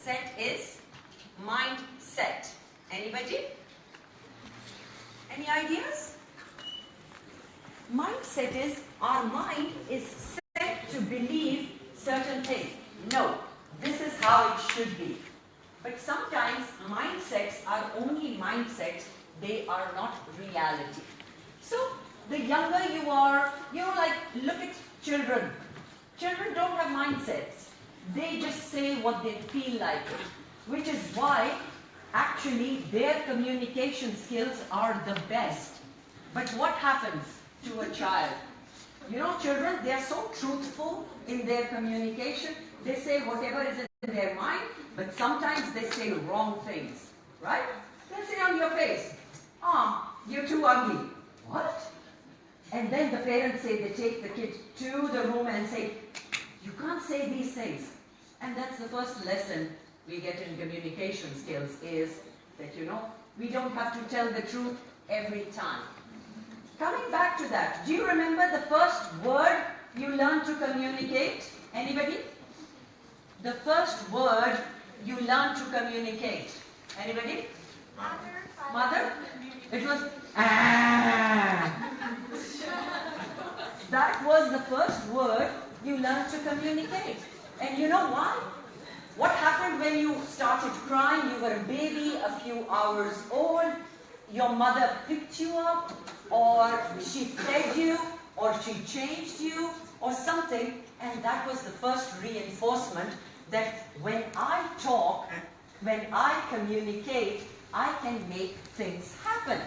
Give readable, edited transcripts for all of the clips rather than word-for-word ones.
set is mindset. Anybody? Any ideas? Mindset is our mind is set to believe certain things. No, this is how it should be. But sometimes mindsets are only mindsets, they are not reality. So the younger you are, like look at children. Children don't have mindsets. They just say what they feel like it, which is why actually their communication skills are the best. But what happens to a child? Children, they are so truthful in their communication. They say whatever is in their mind, but sometimes they say wrong things, right? They'll say on your face, you're too ugly. What? And then the parents say, they take the kid to the room and say, you can't say these things. And that's the first lesson we get in communication skills is that, we don't have to tell the truth every time. Coming back to that, do you remember the first word you learned to communicate? Anybody? The first word you learned to communicate. Anybody? Mother. Mother? It was ah. That was the first word you learned to communicate. And you know why? What happened when you started crying? You were a baby, a few hours old. Your mother picked you up, or she fed you, or she changed you, or something. And that was the first reinforcement that when I talk, when I communicate, I can make things happen.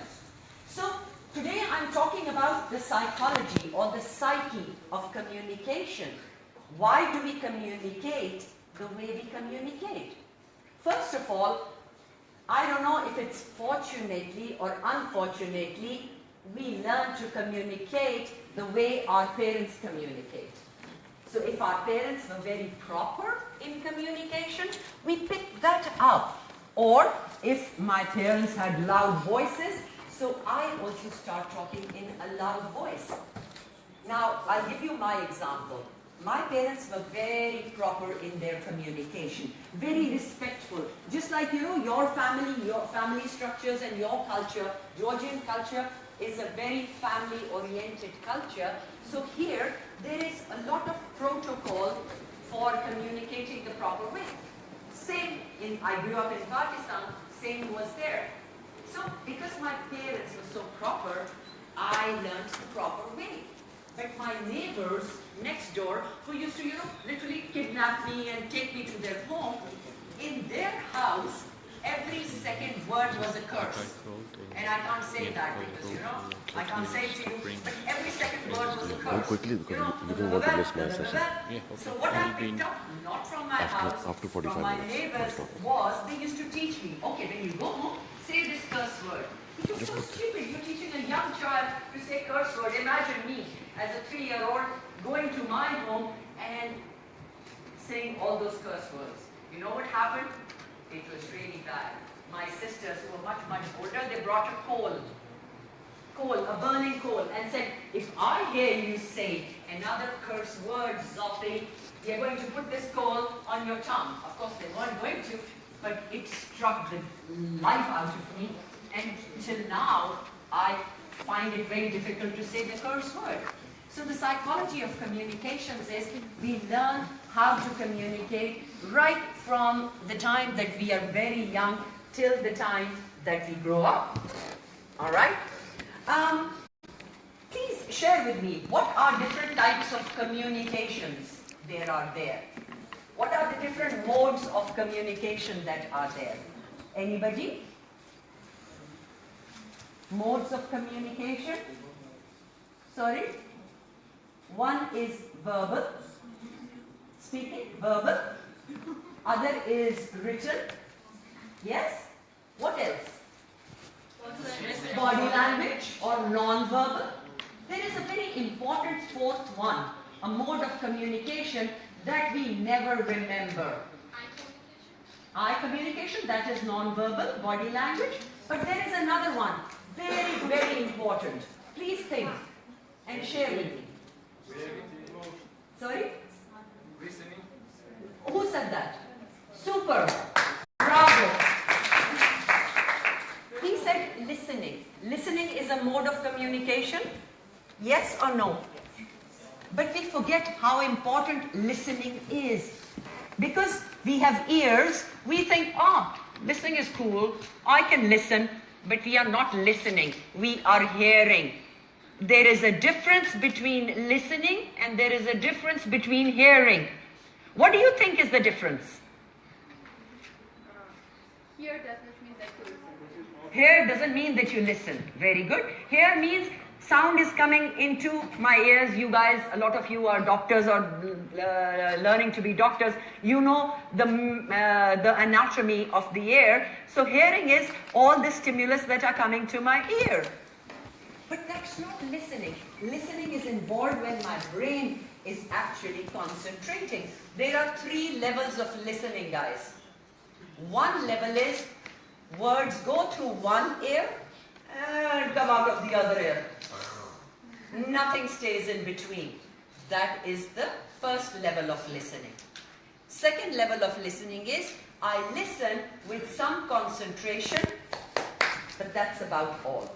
So today I'm talking about the psychology or the psyche of communication. Why do we communicate the way we communicate? First of all, I don't know if it's fortunately or unfortunately, we learn to communicate the way our parents communicate. So if our parents were very proper in communication, we pick that up. Or if my parents had loud voices, so I also start talking in a loud voice. Now, I'll give you my example. My parents were very proper in their communication, very respectful. Just like, your family structures and your culture, Georgian culture is a very family-oriented culture. So here, there is a lot of protocol for communicating the proper way. I grew up in Pakistan, same was there. So because my parents were so proper, I learned the proper way. But my neighbors next door, who used to, literally kidnap me and take me to their home, in their house, every second word was a curse. And I can't say that because, I can't say it to you, but every second word was a curse. Quickly, because you don't want to miss my session. So what I picked up, not from my house, from my neighbors, was they used to teach me, okay, when you go home, say this curse word. It was so stupid. You're teaching a young child to say curse word. Imagine me as a 3-year-old going to my home and saying all those curse words. You know what happened? It was really bad. My sisters, who were much, much older, they brought a coal, a burning coal, and said, if I hear you say another curse word, Zaufy, we are going to put this coal on your tongue. Of course, they weren't going to, but it struck the life out of me. And till now, I find it very difficult to say the curse word. So the psychology of communications is we learn how to communicate right from the time that we are very young till the time that we grow up. All right? Please share with me, what are different types of communications there are there? What are the different modes of communication that are there? Anybody? Modes of communication? Sorry? One is verbal, speaking, verbal. Other is written. Yes? What else? Body language or non-verbal. There is a very important fourth one, a mode of communication that we never remember. Eye communication, that is non-verbal, body language. But there is another one, very, very important. Please think and share with me. Sorry? Listening. Who said that? Super. Bravo. He said listening. Listening is a mode of communication. Yes or no? But we forget how important listening is. Because we have ears, we think, listening is cool, I can listen, but we are not listening, we are hearing. There is a difference between listening and there is a difference between hearing. What do you think is the difference? Hear doesn't mean that you listen. Hear doesn't mean that you listen. Very good. Hear means sound is coming into my ears. You guys, a lot of you are doctors or learning to be doctors. You know the anatomy of the ear. So hearing is all the stimulus that are coming to my ear. But that's not listening. Listening is involved when my brain is actually concentrating. There are 3 levels of listening, guys. One level is words go through one ear and come out of the other ear. Nothing stays in between. That is the first level of listening. Second level of listening is I listen with some concentration, but that's about all.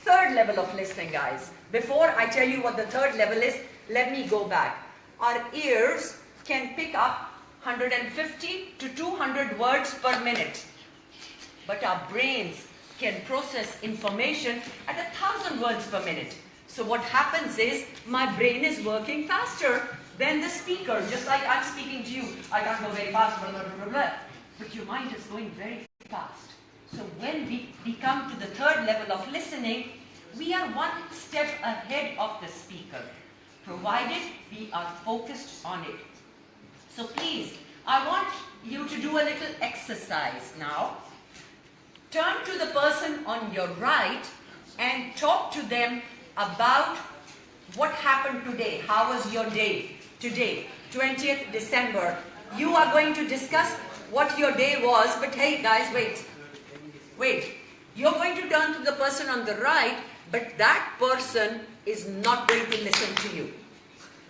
Third level of listening, guys. Before I tell you what the third level is, let me go back. Our ears can pick up 150 to 200 words per minute. But our brains can process information at 1,000 words per minute. So what happens is my brain is working faster than the speaker. Just like I'm speaking to you. I can't go very fast, blah, blah, blah, blah. But your mind is going very fast. So when we come to the third level of listening, we are one step ahead of the speaker, provided we are focused on it. So please, I want you to do a little exercise now. Turn to the person on your right and talk to them about what happened today. How was your day today, 20th December? You are going to discuss what your day was, but hey guys, wait. You're going to turn to the person on the right, but that person is not going to listen to you.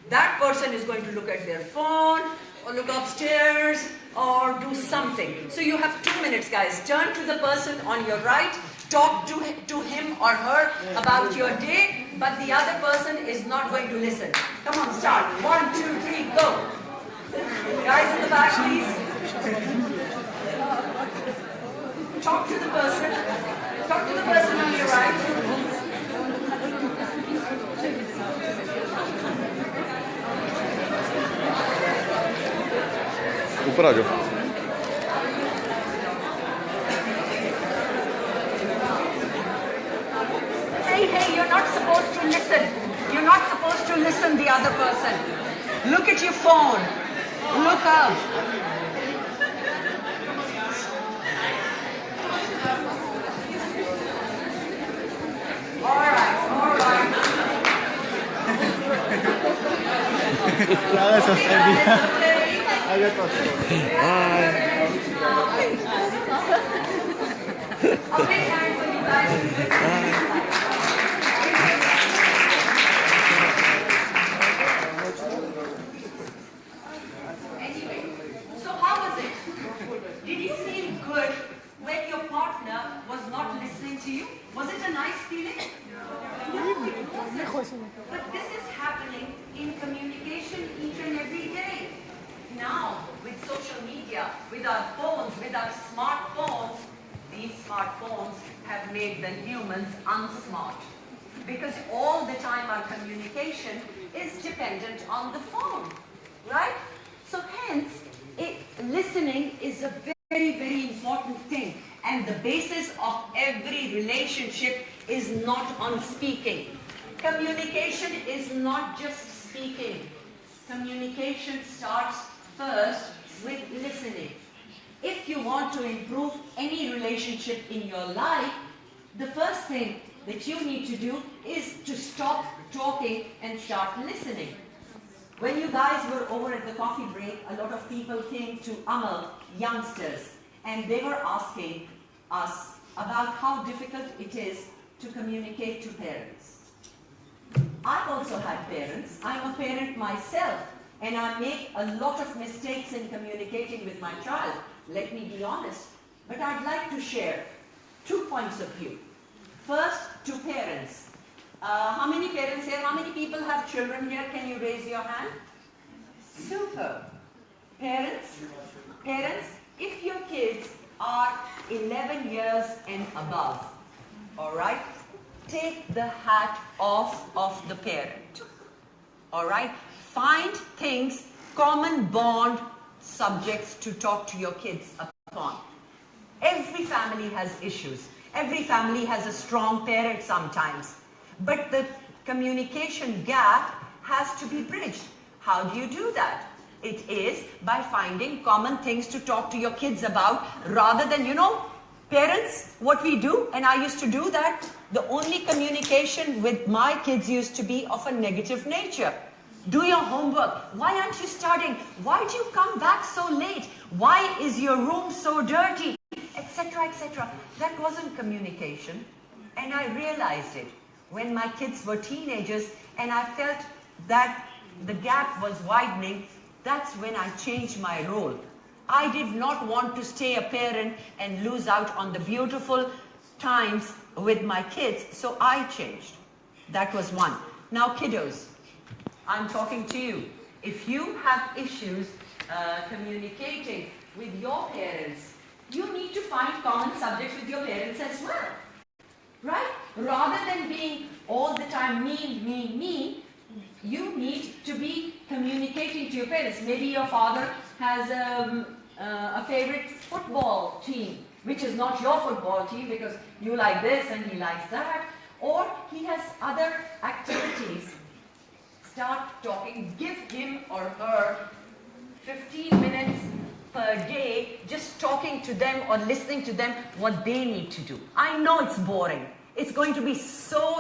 That person is going to look at their phone, or look upstairs, or do something. So you have 2 minutes, guys. Turn to the person on your right, talk to him or her about your day, but the other person is not going to listen. Come on, start. 1, 2, 3, go. Guys in the back, please. Talk to the person. Talk to the person on your right. ऊपर आ जाओ. Hey, you're not supposed to listen. You're not supposed to listen the other person. Look at your phone. Look up. All right. A big hand for you guys. Anyway, so how was it? Did you feel good when your partner was not listening to you? Was it a nice feeling? No, it wasn't. But this is happening in communication each and every day. Now, with social media, with our phones, with our smartphones, these smartphones have made the humans unsmart. Because all the time our communication is dependent on the phone, right? So hence, listening is a very, very important thing. And the basis of every relationship is not on speaking. Communication is not just speaking. Communication starts first with listening. If you want to improve any relationship in your life, the first thing that you need to do is to stop talking and start listening. When you guys were over at the coffee break, a lot of people came to Amal, youngsters, and they were asking us about how difficult it is to communicate to parents. I've also had parents. I'm a parent myself. and I make a lot of mistakes in communicating with my child. Let me be honest. But I'd like to share 2 points of view. First, to parents. How many parents here? How many people have children here? Can you raise your hand? Super. Parents, if your kids are 11 years and above, all right, take the hat off of the parent. All right? Find things, common bond subjects to talk to your kids upon. Every family has issues. Every family has a strong parent sometimes. But the communication gap has to be bridged. How do you do that? It is by finding common things to talk to your kids about rather than, parents, what we do, and I used to do that, the only communication with my kids used to be of a negative nature. Do your homework. Why aren't you studying? Why do you come back so late? Why is your room so dirty? Etc., etc. That wasn't communication. And I realized it when my kids were teenagers and I felt that the gap was widening. That's when I changed my role. I did not want to stay a parent and lose out on the beautiful times with my kids, so I changed. That was one. Now, kiddos, I'm talking to you. If you have issues communicating with your parents, you need to find common subjects with your parents as well. Right? Rather than being all the time me, you need to be communicating to your parents. Maybe your father has a favorite football team, which is not your football team because you like this and he likes that. Or he has other activities. Start talking. Give him or her 15 minutes per day just talking to them or listening to them what they need to do. I know it's boring. It's going to be so